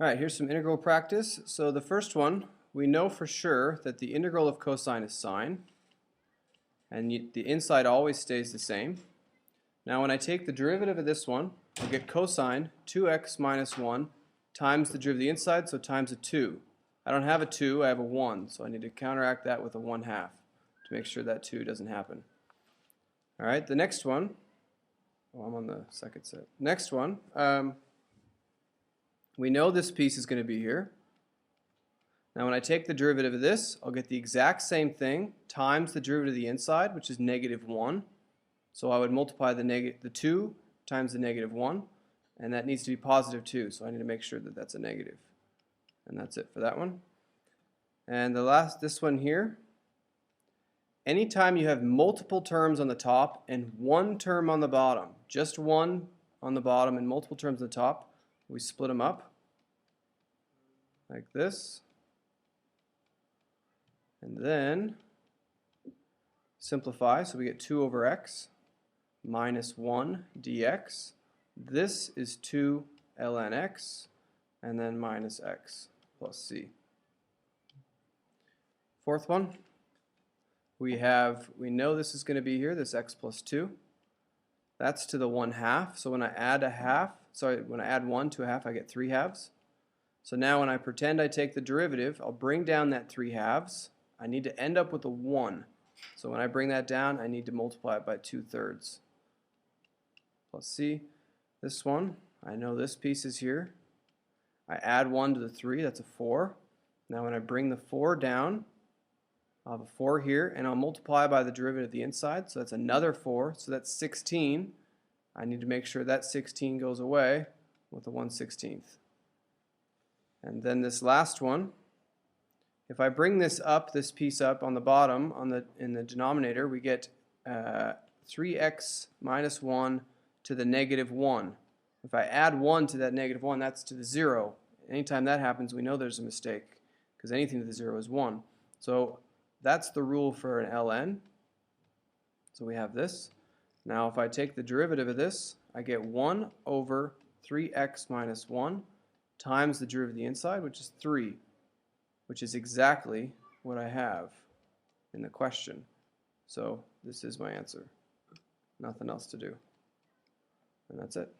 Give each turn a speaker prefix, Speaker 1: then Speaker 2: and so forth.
Speaker 1: All right, here's some integral practice. So the first one, we know for sure that the integral of cosine is sine, and the inside always stays the same. Now when I take the derivative of this one, I get cosine 2x minus 1 times the derivative of the inside, so times a 2. I don't have a 2, I have a 1, so I need to counteract that with a 1/2 to make sure that 2 doesn't happen. All right, the next one, I'm on the second set. Next one, we know this piece is going to be here. Now when I take the derivative of this, I'll get the exact same thing times the derivative of the inside, which is -1. So I would multiply the 2 times the -1, and that needs to be positive 2, so I need to make sure that that's a negative. And that's it for that one. And this one here, anytime you have multiple terms on the top and one term on the bottom, just one on the bottom and multiple terms on the top, we split them up like this. And then simplify, so we get 2 over x minus 1 dx. This is 2 ln x, and then minus x plus c. Fourth one, we know this is going to be here, this x plus 2. That's to the 1/2, so when I add when I add 1 to a half, I get 3/2. So now when I pretend I take the derivative, I'll bring down that 3/2. I need to end up with a 1. So when I bring that down, I need to multiply it by 2/3 plus c. This one, I know this piece is here. I add 1 to the 3, that's a 4. Now when I bring the 4 down, I'll have a 4 here, and I'll multiply by the derivative of the inside, so that's another 4, so that's 16. I need to make sure that 16 goes away with a 1/16. And then this last one, if I bring this piece up on the bottom, in the denominator, we get 3x minus 1 to the -1. If I add 1 to that -1, that's to the 0. Anytime that happens, we know there's a mistake, because anything to the 0 is 1. So that's the rule for an ln. So we have this. Now if I take the derivative of this, I get 1 over 3x minus 1 times the derivative of the inside, which is 3, which is exactly what I have in the question. So this is my answer. Nothing else to do. And that's it.